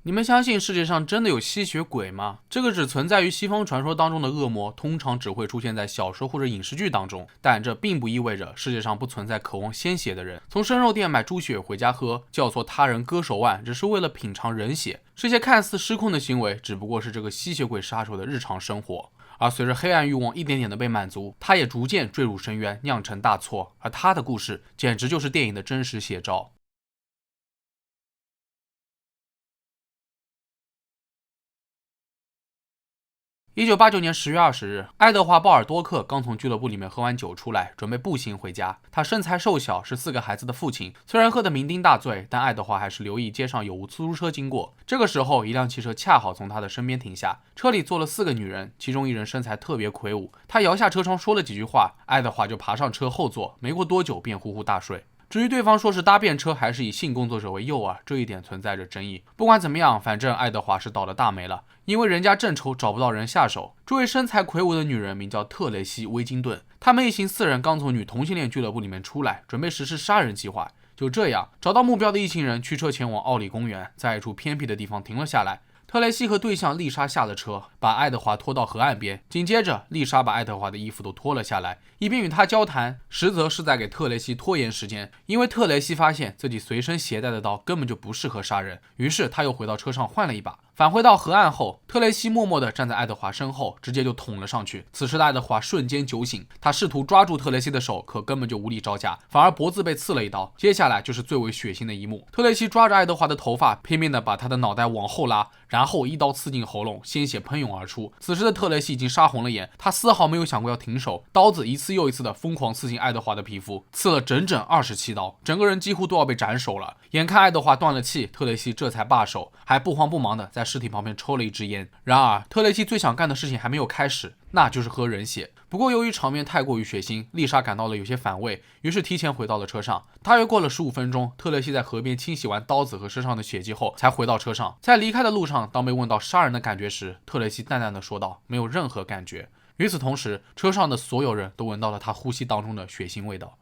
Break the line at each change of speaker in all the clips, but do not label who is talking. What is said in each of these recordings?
你们相信世界上真的有吸血鬼吗？这个只存在于西方传说当中的恶魔，通常只会出现在小说或者影视剧当中，但这并不意味着世界上不存在渴望鲜血的人。从生肉店买猪血回家喝，教唆他人割手腕，只是为了品尝人血。这些看似失控的行为，只不过是这个吸血鬼杀手的日常生活。而随着黑暗欲望一点点的被满足，他也逐渐坠入深渊，酿成大错。而他的故事简直就是电影的真实写照。1989年10月20日，爱德华·鲍尔多克刚从俱乐部里面喝完酒出来，准备步行回家。他身材瘦小，是4个孩子的父亲。虽然喝得酩酊大醉，但爱德华还是留意街上有无出租车经过。这个时候，一辆汽车恰好从他的身边停下，车里坐了4个女人，其中一人身材特别魁梧。他摇下车窗说了几句话，爱德华就爬上车后座，没过多久便呼呼大睡。至于对方说是搭便车还是以性工作者为诱饵，这一点存在着争议。不管怎么样，反正爱德华是倒了大霉了，因为人家正愁找不到人下手。这位身材魁梧的女人名叫特雷西·威金顿，他们一行4人刚从女同性恋俱乐部里面出来，准备实施杀人计划。就这样，找到目标的一行人驱车前往奥里公园，在一处偏僻的地方停了下来。特雷西和对象丽莎下了车，把爱德华拖到河岸边。紧接着，丽莎把爱德华的衣服都脱了下来，一边与他交谈，实则是在给特雷西拖延时间。因为特雷西发现自己随身携带的刀根本就不适合杀人，于是他又回到车上换了一把。返回到河岸后，特雷西默默地站在爱德华身后，直接就捅了上去。此时的爱德华瞬间酒醒，他试图抓住特雷西的手，可根本就无力招架，反而脖子被刺了一刀。接下来就是最为血腥的一幕，特雷西抓着爱德华的头发，拼命地把他的脑袋往后拉，然后一刀刺进喉咙，鲜血喷涌而出。此时的特雷西已经杀红了眼，他丝毫没有想过要停手，刀子一次又一次地疯狂刺进爱德华的皮肤，刺了整整27刀，整个人几乎都要被斩首了。眼看爱德华断了气，特雷西这才罢手，还不慌不忙地在尸体旁边抽了一支烟。然而特雷西最想干的事情还没有开始，那就是喝人血。不过由于场面太过于血腥，丽莎感到了有些反胃，于是提前回到了车上。大约过了15分钟，特雷西在河边清洗完刀子和身上的血迹后才回到车上。在离开的路上，当被问到杀人的感觉时，特雷西淡淡的说道：没有任何感觉。与此同时，车上的所有人都闻到了他呼吸当中的血腥味道。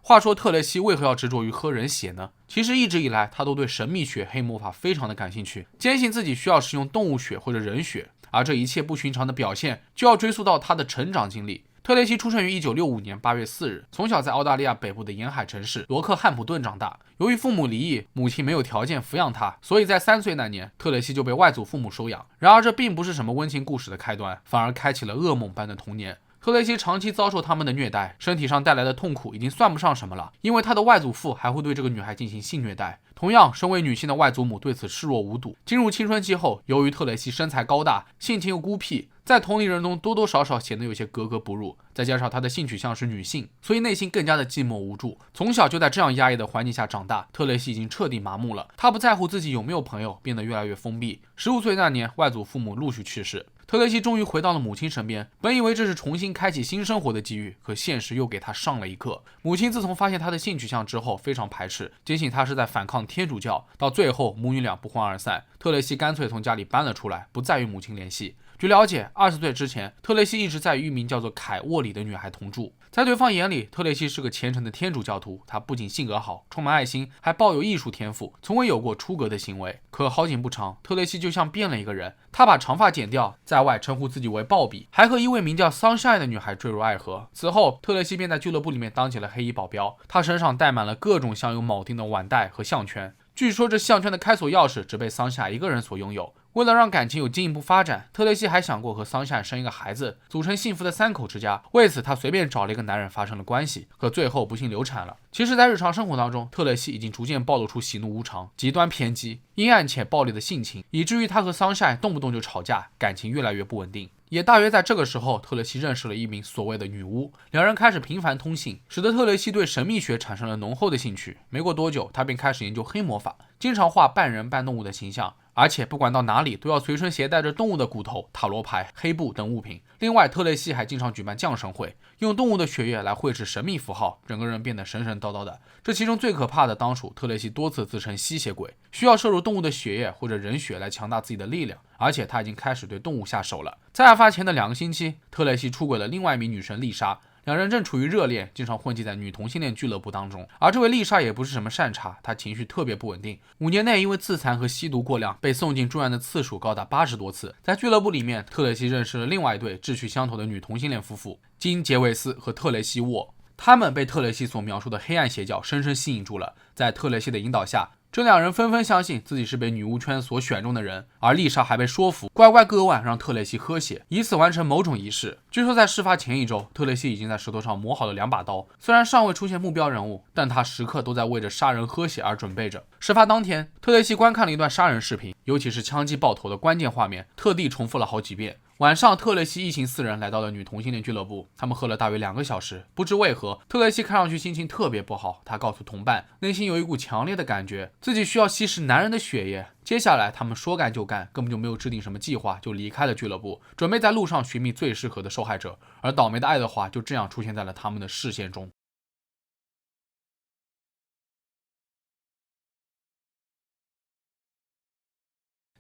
话说特雷西为何要执着于喝人血呢？其实一直以来，他都对神秘学、黑魔法非常的感兴趣，坚信自己需要使用动物血或者人血，而这一切不寻常的表现就要追溯到他的成长经历。特雷西出生于1965年8月4日，从小在澳大利亚北部的沿海城市罗克汉普顿长大。由于父母离异，母亲没有条件抚养他，所以在3岁那年，特雷西就被外祖父母收养。然而这并不是什么温情故事的开端，反而开启了噩梦般的童年。特雷西长期遭受他们的虐待，身体上带来的痛苦已经算不上什么了，因为他的外祖父还会对这个女孩进行性虐待。同样，身为女性的外祖母对此视若无睹。进入青春期后，由于特雷西身材高大，性情又孤僻，在同龄人中多多少少显得有些格格不入，再加上他的性取向是女性，所以内心更加的寂寞无助。从小就在这样压抑的环境下长大，特雷西已经彻底麻木了。他不在乎自己有没有朋友，变得越来越封闭。15岁那年，外祖父母陆续去世，特雷西终于回到了母亲身边，本以为这是重新开启新生活的机遇，可现实又给他上了一课。母亲自从发现他的性取向之后，非常排斥，坚信他是在反抗天主教。到最后，母女俩不欢而散，特雷西干脆从家里搬了出来，不再与母亲联系。据了解，20岁之前，特雷西一直在与一名叫做凯沃里的女孩同住。在对方眼里，特雷西是个虔诚的天主教徒，他不仅性格好，充满爱心，还抱有艺术天赋，从未有过出格的行为。可好景不长，特雷西就像变了一个人，他把长发剪掉，在外称呼自己为鲍比，还和一位名叫 Sunshine 的女孩坠入爱河。此后，特雷西便在俱乐部里面当起了黑衣保镖，他身上带满了各种镶有铆钉的腕带和项圈。据说这项圈的开锁钥匙只被桑夏一个人所拥有。为了让感情有进一步发展，特雷西还想过和桑夏生一个孩子，组成幸福的3口之家。为此，他随便找了一个男人发生了关系，可最后不幸流产了。其实，在日常生活当中，特雷西已经逐渐暴露出喜怒无常、极端偏激、阴暗且暴力的性情，以至于他和桑夏动不动就吵架，感情越来越不稳定。也大约在这个时候，特雷西认识了一名所谓的女巫，两人开始频繁通信，使得特雷西对神秘学产生了浓厚的兴趣。没过多久，他便开始研究黑魔法，经常画半人半动物的形象，而且不管到哪里都要随身携带着动物的骨头、塔罗牌、黑布等物品。另外，特雷西还经常举办降神会，用动物的血液来绘制神秘符号，整个人变得神神叨叨的。这其中最可怕的当属特雷西多次自称吸血鬼，需要摄入动物的血液或者人血来强大自己的力量，而且他已经开始对动物下手了。在案发前的2个星期，特雷西出轨了另外一名女神丽莎。两人正处于热恋，经常混迹在女同性恋俱乐部当中。而这位丽莎也不是什么善茬，她情绪特别不稳定，5年内因为自残和吸毒过量被送进住院的次数高达80多次。在俱乐部里面，特蕾西认识了另外一对志趣相投的女同性恋夫妇金·杰维斯和特蕾西·沃。他们被特蕾西所描述的黑暗邪教深深吸引住了，在特蕾西的引导下，这两人纷纷相信自己是被女巫圈所选中的人，而丽莎还被说服乖乖割腕让特蕾西喝血，以此完成某种仪式。据说在事发前1周，特蕾西已经在舌头上磨好了2把刀，虽然尚未出现目标人物，但他时刻都在为着杀人喝血而准备着。事发当天，特蕾西观看了一段杀人视频，尤其是枪击爆头的关键画面，特地重复了好几遍。晚上，特蕾西一行4人来到了女同性恋俱乐部，他们喝了大约2个小时。不知为何，特蕾西看上去心情特别不好。他告诉同伴，内心有一股强烈的感觉，自己需要吸食男人的血液。接下来，他们说干就干，根本就没有制定什么计划，就离开了俱乐部，准备在路上寻觅最适合的受害者。而倒霉的爱德华就这样出现在了他们的视线中。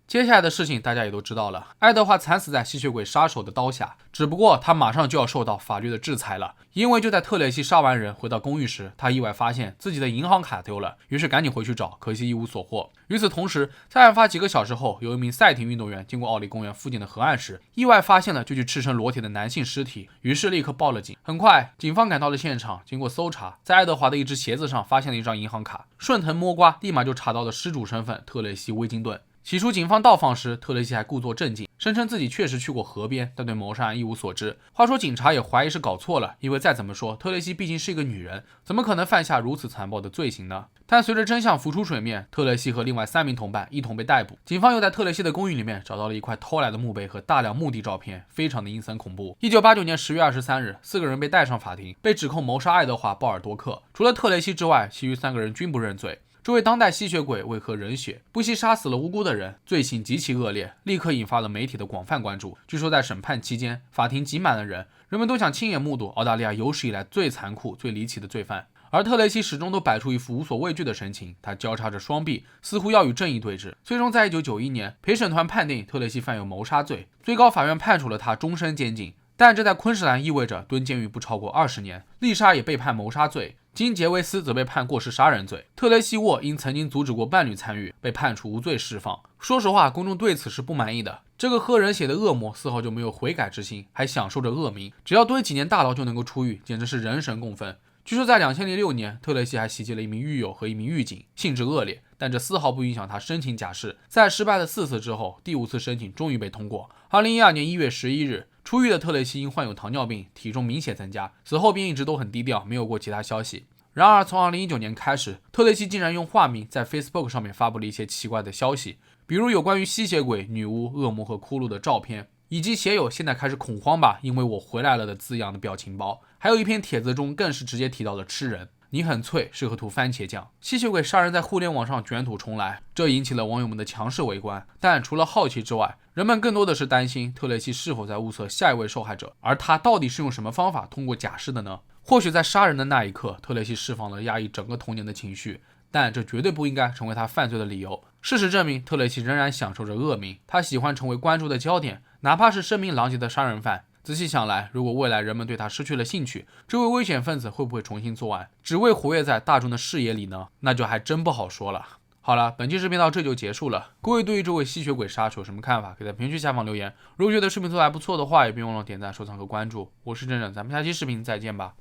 接下来的事情大家也都知道了，爱德华惨死在吸血鬼杀手的刀下，只不过他马上就要受到法律的制裁了，因为就在特蕾西杀完人回到公寓时，他意外发现自己的银行卡丢了，于是赶紧回去找，可惜一无所获。与此同时，在案发几个小时后，有一名赛艇运动员经过奥利公园附近的河岸时，意外发现了就具赤身裸体的男性尸体，于是立刻报了警。很快，警方赶到了现场，经过搜查，在爱德华的一只鞋子上发现了一张银行卡，顺藤摸瓜，立马就查到了失主身份特蕾西·威金顿。起初警方到访时，特蕾西还故作镇静，声称自己确实去过河边，但对谋杀案一无所知。话说警察也怀疑是搞错了，因为再怎么说，特蕾西毕竟是一个女人，怎么可能犯下如此残暴的罪行呢？但随着真相浮出水面，特蕾西和另外3名同伴一同被逮捕。警方又在特蕾西的公寓里面找到了一块偷来的墓碑和大量墓地照片，非常的阴森恐怖。1989年10月23日，4个人被带上法庭，被指控谋杀爱德华·鲍尔多克。除了特蕾西之外，其余3个人均不认罪。这位当代吸血鬼为何人血，不惜杀死了无辜的人，罪行极其恶劣，立刻引发了媒体的广泛关注。据说在审判期间，法庭挤满了人，人们都想亲眼目睹澳大利亚有史以来最残酷、最离奇的罪犯。而特蕾西始终都摆出一副无所畏惧的神情，他交叉着双臂，似乎要与正义对峙。最终在1991年，陪审团判定特蕾西犯有谋杀罪，最高法院判处了他终身监禁。但这在昆士兰意味着蹲监狱不超过20年。丽莎也被判谋杀罪，金·杰维斯则被判过失杀人罪。特蕾西·沃因曾经阻止过伴侣参与，被判处无罪释放。说实话，公众对此是不满意的。这个喝人血的恶魔丝毫就没有悔改之心，还享受着恶名，只要蹲几年大牢就能够出狱，简直是人神共愤。据说在2006年，特蕾西还袭击了一名狱友和一名狱警，性质恶劣，但这丝毫不影响他申请假释。在失败了4次之后，第5次申请终于被通过。2012年1月11日，出狱的特蕾西因患有糖尿病，体重明显增加，此后便一直都很低调，没有过其他消息。然而从2019年开始，特蕾西竟然用化名在 Facebook 上面发布了一些奇怪的消息，比如有关于吸血鬼、女巫、恶魔和骷髅的照片，以及写有现在开始恐慌吧，因为我回来了的字样的表情包。还有一篇帖子中更是直接提到了吃人，你很脆，适合涂番茄酱。吸血鬼杀人在互联网上卷土重来，这引起了网友们的强势围观。但除了好奇之外，人们更多的是担心特蕾西是否在物色下一位受害者，而他到底是用什么方法通过假释的呢？或许在杀人的那一刻，特蕾西释放了压抑整个童年的情绪，但这绝对不应该成为他犯罪的理由。事实证明，特蕾西仍然享受着恶名，他喜欢成为关注的焦点，哪怕是声名狼藉的杀人犯。仔细想来，如果未来人们对他失去了兴趣，这位危险分子会不会重新作案，只为活跃在大众的视野里呢？那就还真不好说了。好了，本期视频到这就结束了。各位对于这位吸血鬼杀手有什么看法，可以在评论区下方留言。如果觉得视频做得还不错的话，也别忘了点赞、收藏和关注。我是郑郑，咱们下期视频再见吧。